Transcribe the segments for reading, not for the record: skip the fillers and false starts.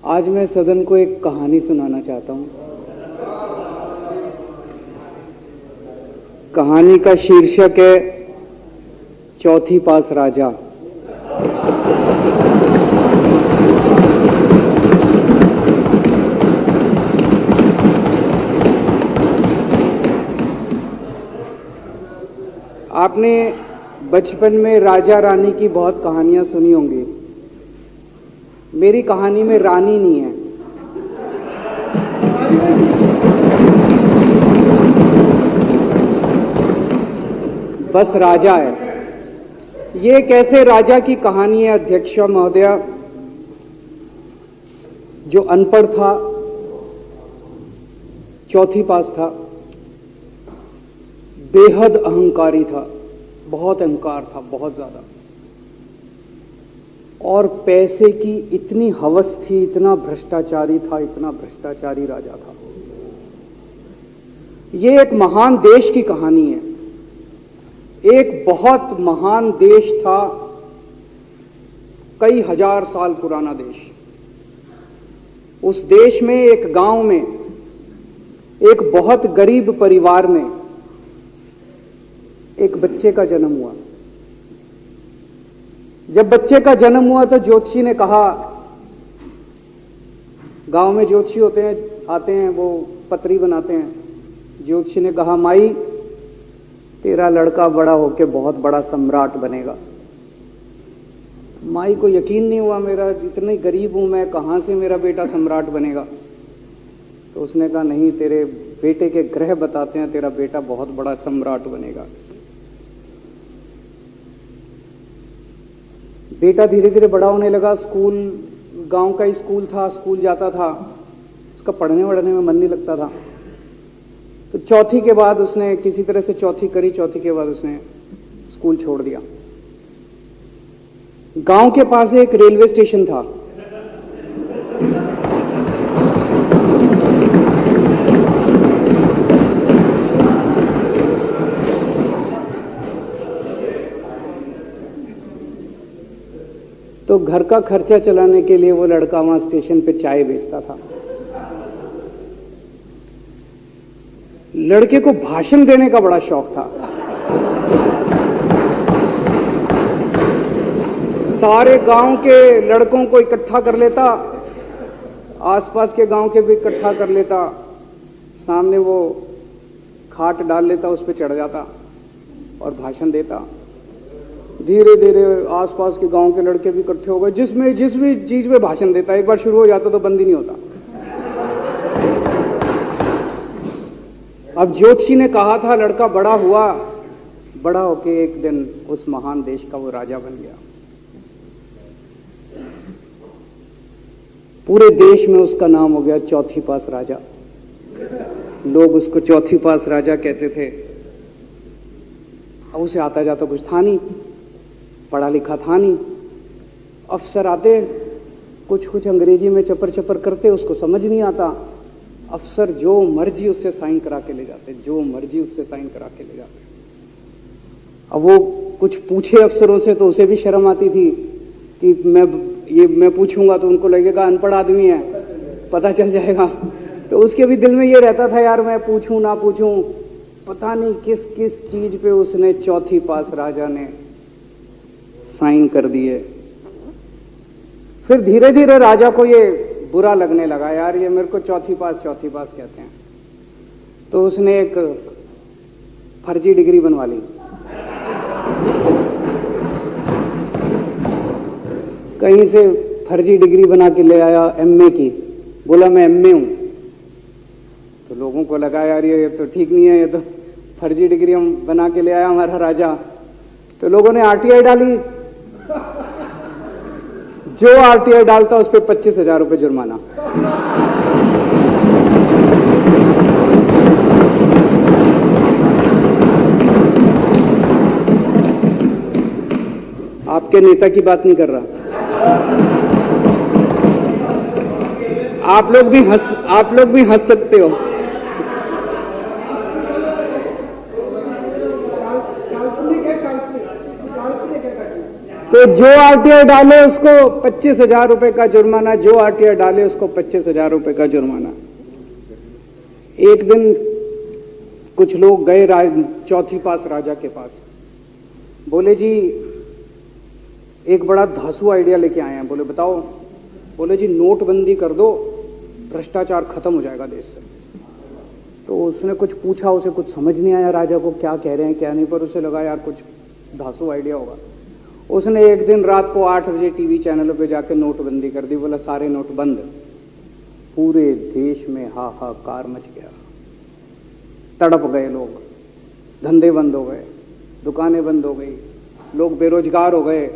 आज मैं सदन को एक कहानी सुनाना चाहता हूं। कहानी का शीर्षक है चौथी पास राजा। आपने बचपन में राजा रानी की बहुत कहानियां सुनी होंगी। मेरी कहानी में रानी नहीं है, बस राजा है। ये कैसे राजा की कहानी है अध्यक्ष महोदया, जो अनपढ़ था, चौथी पास था, बेहद अहंकारी था, बहुत अहंकार था, बहुत ज्यादा, और पैसे की इतनी हवस थी, इतना भ्रष्टाचारी था, इतना भ्रष्टाचारी राजा था। ये एक महान देश की कहानी है। एक बहुत महान देश था, कई हजार साल पुराना देश। उस देश में एक गांव में एक बहुत गरीब परिवार में एक बच्चे का जन्म हुआ। जब बच्चे का जन्म हुआ तो ज्योतिषी ने कहा, गांव में ज्योतिषी होते हैं, आते हैं, वो पत्री बनाते हैं। ज्योतिषी ने कहा, माई तेरा लड़का बड़ा होके बहुत बड़ा सम्राट बनेगा। माई को यकीन नहीं हुआ, मेरा इतने गरीब हूं मैं, कहां से मेरा बेटा सम्राट बनेगा। तो उसने कहा, नहीं, तेरे बेटे के ग्रह बताते हैं तेरा बेटा बहुत बड़ा सम्राट बनेगा। बेटा धीरे धीरे बड़ा होने लगा। स्कूल, गांव का ही स्कूल था, स्कूल जाता था, उसका पढ़ने वढ़ने में मन नहीं लगता था। तो चौथी के बाद उसने किसी तरह से चौथी करी, चौथी के बाद उसने स्कूल छोड़ दिया। गांव के पास एक रेलवे स्टेशन था। तो घर का खर्चा चलाने के लिए वो लड़का वहां स्टेशन पे चाय बेचता था। लड़के को भाषण देने का बड़ा शौक था। सारे गांव के लड़कों को इकट्ठा कर लेता, आसपास के गांव के भी इकट्ठा कर लेता, सामने वो खाट डाल लेता, उस पर चढ़ जाता और भाषण देता। धीरे धीरे आसपास के गांव के लड़के भी इकट्ठे हो गए। जिस भी चीज में भाषण देता, एक बार शुरू हो जाता तो बंद ही नहीं होता। अब ज्योतिषी ने कहा था, लड़का बड़ा हुआ, बड़ा होके एक दिन उस महान देश का वो राजा बन गया। पूरे देश में उसका नाम हो गया चौथी पास राजा। लोग उसको चौथी पास राजा कहते थे। अब उसे आता जाता कुछ था नहीं, पढ़ा लिखा था नहीं। अफसर आते, कुछ अंग्रेजी में चपर चपर करते, उसको समझ नहीं आता। अफसर जो मर्जी उससे साइन करा के ले जाते, जो मर्जी उससे साइन करा के ले जाते। अब वो कुछ पूछे अफसरों से तो उसे भी शर्म आती थी कि मैं पूछूंगा तो उनको लगेगा अनपढ़ आदमी है, पता चल जाएगा। तो उसके भी दिल में ये रहता था, यार मैं पूछूं ना पूछूं। पता नहीं किस किस चीज पे उसने चौथी पास राजा ने साइन कर दिए। फिर धीरे धीरे राजा को ये बुरा लगने लगा, यार ये मेरे को चौथी पास कहते हैं। तो उसने एक फर्जी डिग्री बनवा ली। कहीं से फर्जी डिग्री बना के ले आया एमए की। बोला मैं एमए हूं। तो लोगों को लगा, यार ये तो ठीक नहीं है, ये तो फर्जी डिग्री हम बना के ले आया हमारा राजा। तो लोगों ने आरटीआई डाली। जो आरटीआई डालता उस पर 25,000 रुपये जुर्माना। आपके नेता की बात नहीं कर रहा। आप लोग भी हंस सकते हो। तो कि जो आरटीआई डाले उसको 25,000 रुपए का जुर्माना, जो आरटीआई डाले उसको 25,000 रुपए का जुर्माना। एक दिन कुछ लोग गए चौथी पास राजा के पास, बोले जी एक बड़ा धांसू आइडिया लेके आए हैं। बोले बताओ। बोले जी नोटबंदी कर दो, भ्रष्टाचार खत्म हो जाएगा देश से। तो उसने कुछ पूछा, उसे कुछ समझ नहीं आया राजा को क्या कह रहे हैं क्या नहीं, पर उसे लगा यार कुछ धांसू आइडिया होगा। उसने एक दिन रात को 8 बजे टीवी चैनलों पे जाके नोटबंदी कर दी। बोला सारे नोट बंद। पूरे देश में हाहाकार मच गया, तड़प गए लोग, धंधे बंद हो गए, दुकानें बंद हो गई, लोग बेरोजगार हो गए,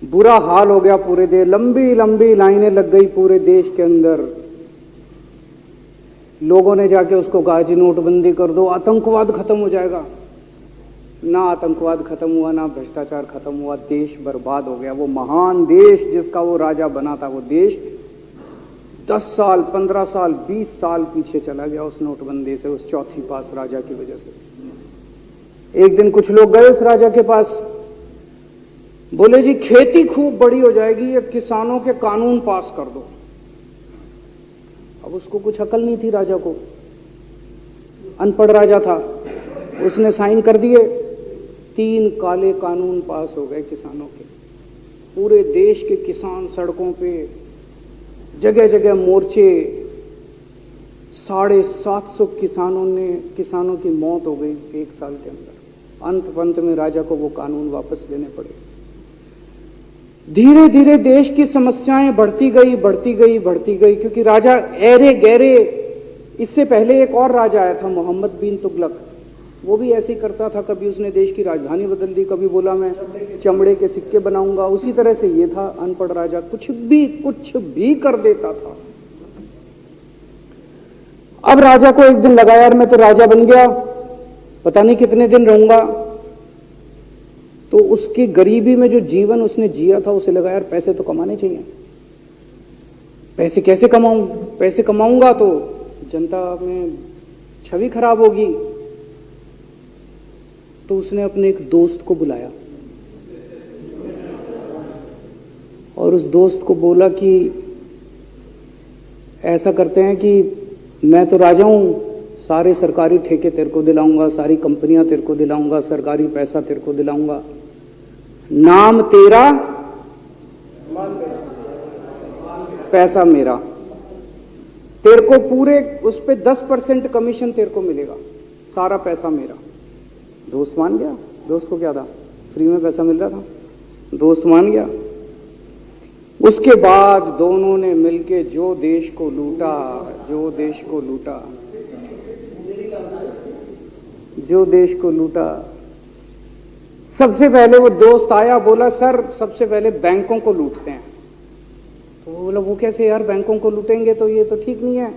बुरा हाल हो गया पूरे देश। लंबी लंबी लाइनें लग गई पूरे देश के अंदर। लोगों ने जाके उसको कहा जी नोटबंदी कर दो, आतंकवाद खत्म हो जाएगा। ना आतंकवाद खत्म हुआ, ना भ्रष्टाचार खत्म हुआ, देश बर्बाद हो गया। वो महान देश जिसका वो राजा बना था, वो देश 10 साल 15 साल 20 साल पीछे चला गया उस नोटबंदी से, उस चौथी पास राजा की वजह से। एक दिन कुछ लोग गए उस राजा के पास, बोले जी खेती खूब बड़ी हो जाएगी, ये किसानों के कानून पास कर दो। अब उसको कुछ अकल नहीं थी राजा को, अनपढ़ राजा था। उसने साइन कर दिए, 3 काले कानून पास हो गए किसानों के। पूरे देश के किसान सड़कों पे, जगह जगह मोर्चे, 750 किसानों की मौत हो गई 1 साल के अंदर। अंत में राजा को वो कानून वापस लेने पड़े। धीरे धीरे देश की समस्याएं बढ़ती गई, क्योंकि राजा ऐरे गहरे। इससे पहले एक और राजा आया था, मोहम्मद बिन तुगलक, वो भी ऐसे ही करता था। कभी उसने देश की राजधानी बदल दी, कभी बोला मैं चमड़े के सिक्के बनाऊंगा। उसी तरह से ये था अनपढ़ राजा, कुछ भी कर देता था। अब राजा को एक दिन लगा यार मैं तो राजा बन गया, पता नहीं कितने दिन रहूंगा। तो उसकी गरीबी में जो जीवन उसने जिया था, उसे लगा यार पैसे तो कमाने चाहिए। पैसे कैसे कमाऊं? पैसे कमाऊंगा तो जनता में छवि खराब होगी। तो उसने अपने एक दोस्त को बुलाया और उस दोस्त को बोला कि ऐसा करते हैं कि मैं तो राजा हूं, सारे सरकारी ठेके तेरे को दिलाऊंगा, सारी कंपनियां तेरे को दिलाऊंगा, सरकारी पैसा तेरे को दिलाऊंगा, नाम तेरा पैसा मेरा। तेरे को पूरे उस पे 10% कमीशन तेरे को मिलेगा, सारा पैसा मेरा। दोस्त मान गया। दोस्त को क्या था, फ्री में पैसा मिल रहा था, दोस्त मान गया। उसके बाद दोनों ने मिलके जो देश को लूटा। सबसे पहले वो दोस्त आया, बोला सर सबसे पहले बैंकों को लूटते हैं। तो वो बोला वो कैसे यार, बैंकों को लूटेंगे तो ये तो ठीक नहीं है।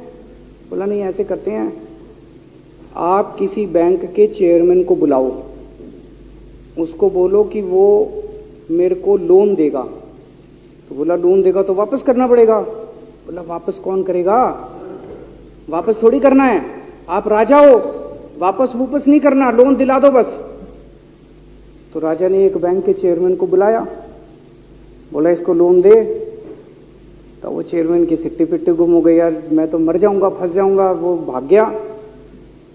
बोला नहीं ऐसे करते हैं, आप किसी बैंक के चेयरमैन को बुलाओ, उसको बोलो कि वो मेरे को लोन देगा। तो बोला लोन देगा तो वापस करना पड़ेगा। बोला वापस कौन करेगा, वापस थोड़ी करना है, आप राजा हो, वापस नहीं करना, लोन दिला दो बस। तो राजा ने एक बैंक के चेयरमैन को बुलाया, बोला इसको लोन दे। तो वो चेयरमैन की सिट्टी पिट्टी गुम हो गई, यार मैं तो मर जाऊंगा, फंस जाऊंगा, वो भाग गया।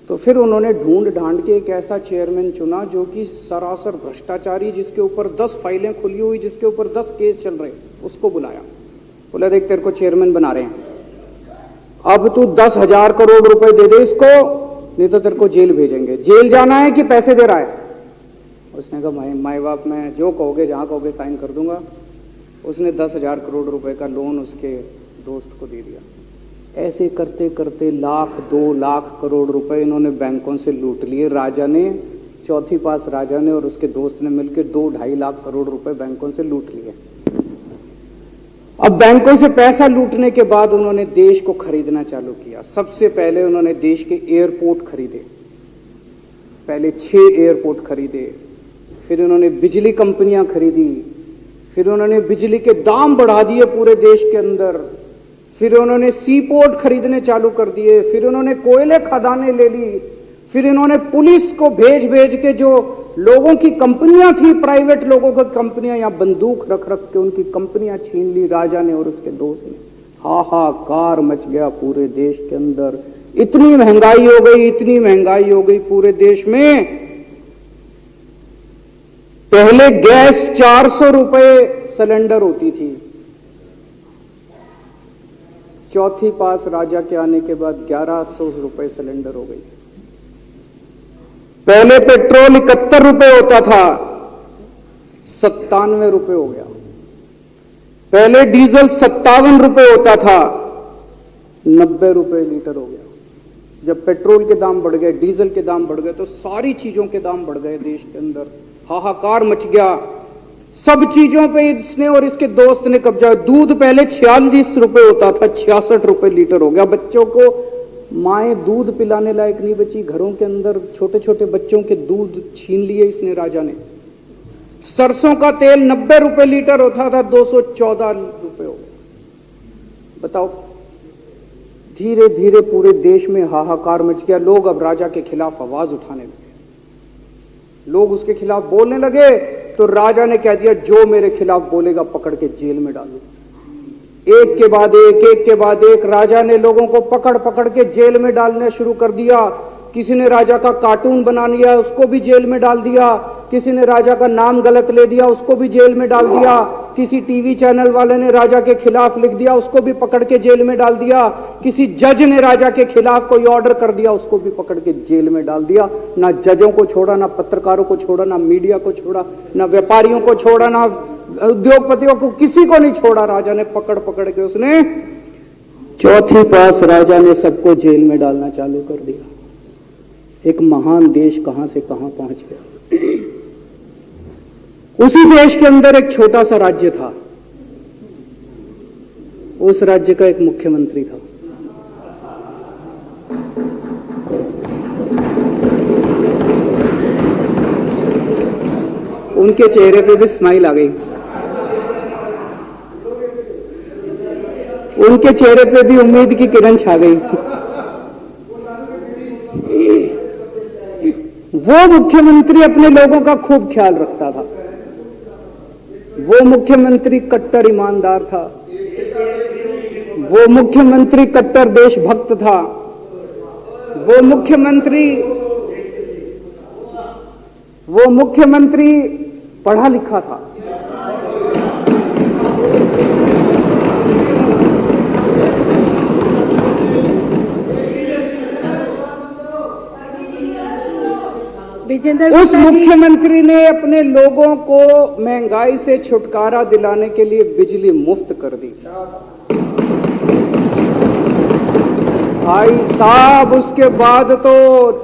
तो फिर उन्होंने ढूंढ ढांड के एक ऐसा चेयरमैन चुना जो कि सरासर भ्रष्टाचारी, जिसके ऊपर 10 फाइलें खुली हुई, जिसके ऊपर 10 केस चल रहे, उसको बुलाया। बोला देख तेरे को चेयरमैन बना रहे हैं, अब तू 10,000 करोड़ रुपए दे दे इसको, नहीं तो तेरे को जेल भेजेंगे। जेल जाना है कि पैसे दे रहा है? उसने कहा माई बाप मैं जो कहोगे जहां कहोगे साइन कर दूंगा। उसने 10,000 करोड़ रुपए का लोन उसके दोस्त को दे दिया। ऐसे करते करते 1,00,000 2,00,000 करोड़ रुपए इन्होंने बैंकों से लूट लिए। राजा ने, चौथी पास राजा ने और उसके दोस्त ने मिलकर 2-2.5 लाख करोड़ रुपए बैंकों से लूट लिए। अब बैंकों से पैसा लूटने के बाद उन्होंने देश को खरीदना चालू किया। सबसे पहले उन्होंने देश के एयरपोर्ट खरीदे, पहले 6 एयरपोर्ट खरीदे, फिर उन्होंने बिजली कंपनियां खरीदी, फिर उन्होंने बिजली के दाम बढ़ा दिए पूरे देश के अंदर, फिर उन्होंने सी पोर्ट खरीदने चालू कर दिए, फिर उन्होंने कोयले खदानें ले ली, फिर इन्होंने पुलिस को भेज भेज के जो लोगों की कंपनियां थी, प्राइवेट लोगों की कंपनियां, यहां बंदूक रख रख के उनकी कंपनियां छीन ली राजा ने और उसके दोस्त ने। हाहाकार मच गया पूरे देश के अंदर। इतनी महंगाई हो गई, इतनी महंगाई हो गई पूरे देश में। पहले गैस 400 रुपए सिलेंडर होती थी, चौथी पास राजा के आने के बाद 1100 रुपए सिलेंडर हो गई। पहले पेट्रोल 71 रुपए होता था, 97 रुपए हो गया। पहले डीजल 57 रुपए होता था, 90 रुपए लीटर हो गया। जब पेट्रोल के दाम बढ़ गए, डीजल के दाम बढ़ गए, तो सारी चीजों के दाम बढ़ गए देश के अंदर। हाहाकार मच गया, सब चीजों पे इसने और इसके दोस्त ने कब्जा। दूध पहले 46 रुपए होता था, 66 रुपए लीटर हो गया। बच्चों को माएं दूध पिलाने लायक नहीं बची, घरों के अंदर छोटे छोटे बच्चों के दूध छीन लिए इसने राजा ने। सरसों का तेल 90 रुपए लीटर होता था, 214 रुपए हो गया। बताओ, धीरे धीरे पूरे देश में हाहाकार मच गया। लोग अब राजा के खिलाफ आवाज उठाने लगे, लोग उसके खिलाफ बोलने लगे। तो राजा ने कह दिया, जो मेरे खिलाफ बोलेगा पकड़ के जेल में डालो। एक के बाद एक राजा ने लोगों को पकड़ पकड़ के जेल में डालना शुरू कर दिया। किसी ने राजा का कार्टून बना लिया, उसको भी जेल में डाल दिया। किसी ने राजा का नाम गलत ले दिया, उसको भी जेल में डाल दिया। किसी टीवी चैनल वाले ने राजा के खिलाफ लिख दिया, उसको भी पकड़ के जेल में डाल दिया। किसी जज ने राजा के खिलाफ कोई ऑर्डर कर दिया, उसको भी पकड़ के जेल में डाल दिया। ना जजों को छोड़ा, ना पत्रकारों को छोड़ा, ना मीडिया को छोड़ा, ना व्यापारियों को छोड़ा, ना उद्योगपतियों को, किसी को नहीं छोड़ा। राजा ने पकड़ पकड़ के उसने चौथी पास राजा ने सबको जेल में डालना चालू कर दिया। एक महान देश कहां से कहां पहुंच गया। उसी देश के अंदर एक छोटा सा राज्य था, उस राज्य का एक मुख्यमंत्री था। उनके चेहरे पे भी स्माइल आ गई, उनके चेहरे पे भी उम्मीद की किरण छा गई। वो मुख्यमंत्री अपने लोगों का खूब ख्याल रखता था। वो मुख्यमंत्री कट्टर ईमानदार था। वो मुख्यमंत्री कट्टर देशभक्त था। वो मुख्यमंत्री पढ़ा लिखा था। उस मुख्यमंत्री ने अपने लोगों को महंगाई से छुटकारा दिलाने के लिए बिजली मुफ्त कर दी। भाई साहब, उसके बाद तो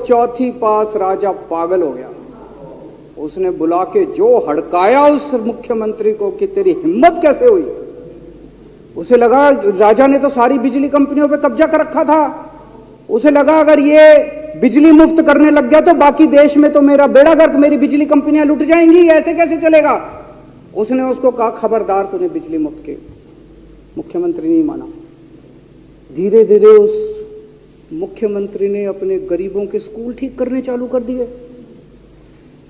चौथी पास राजा पागल हो गया। उसने बुला के जो हड़काया उस मुख्यमंत्री को कि तेरी हिम्मत कैसे हुई। उसे लगा राजा ने तो सारी बिजली कंपनियों पे कब्जा कर रखा था। उसे लगा अगर ये बिजली मुफ्त करने लग गया तो बाकी देश में तो मेरा बेड़ा गर्क, मेरी बिजली कंपनियां लुट जाएंगी, ऐसे कैसे चलेगा। उसने उसको कहा, खबरदार, तूने बिजली मुफ्त के। मुख्यमंत्री नहीं माना। धीरे धीरे उस मुख्यमंत्री ने अपने गरीबों के स्कूल ठीक करने चालू कर दिए।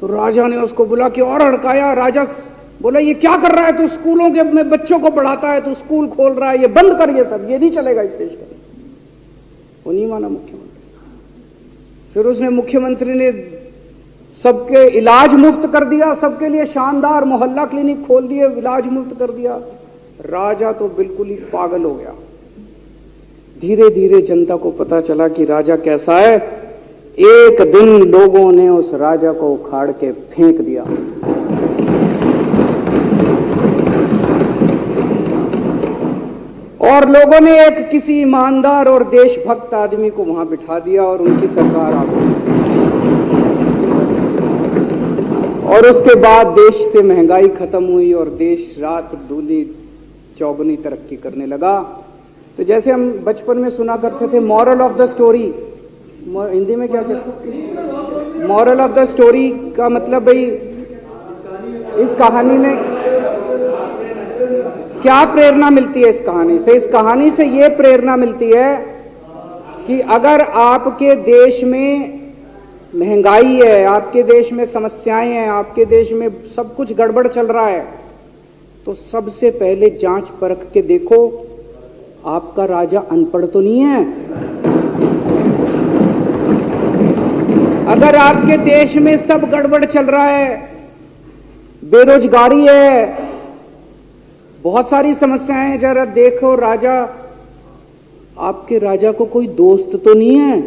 तो राजा ने उसको बुला के और हड़काया। राजा बोला, ये क्या कर रहा है तू, स्कूलों के में बच्चों को पढ़ाता है, तू स्कूल खोल रहा है, ये बंद कर, ये सब, ये नहीं चलेगा इस देश का। वो नहीं माना मुख्यमंत्री। फिर उसने मुख्यमंत्री ने सबके इलाज मुफ्त कर दिया, सबके लिए शानदार मोहल्ला क्लिनिक खोल दिए, इलाज मुफ्त कर दिया। राजा तो बिल्कुल ही पागल हो गया। धीरे धीरे जनता को पता चला कि राजा कैसा है। एक दिन लोगों ने उस राजा को उखाड़ के फेंक दिया। और लोगों ने एक किसी ईमानदार और देशभक्त आदमी को वहां बिठा दिया और उनकी सरकार आ गई। और उसके बाद देश से महंगाई खत्म हुई और देश रात दूनी चौगुनी तरक्की करने लगा। तो जैसे हम बचपन में सुना करते थे, moral of the story, Hindi में क्या कहते, मॉरल ऑफ द स्टोरी का मतलब भाई इस कहानी में क्या प्रेरणा मिलती है। इस कहानी से, इस कहानी से यह प्रेरणा मिलती है कि अगर आपके देश में महंगाई है, आपके देश में समस्याएं हैं, आपके देश में सब कुछ गड़बड़ चल रहा है, तो सबसे पहले जांच परख के देखो आपका राजा अनपढ़ तो नहीं है। अगर आपके देश में सब गड़बड़ चल रहा है, बेरोजगारी है, बहुत सारी समस्याएं हैं, जरा देखो राजा, आपके राजा को कोई दोस्त तो नहीं है।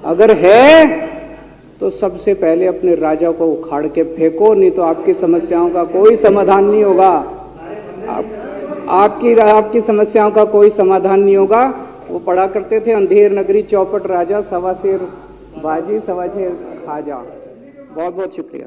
अगर है तो सबसे पहले अपने राजा को उखाड़ के फेंको, नहीं तो आपकी समस्याओं का कोई समाधान नहीं होगा। आपकी समस्याओं का कोई समाधान नहीं होगा। वो पढ़ा करते थे, अंधेर नगरी चौपट राजा, सवा शेर बाजी सवा शेर खाजा। बहुत बहुत शुक्रिया।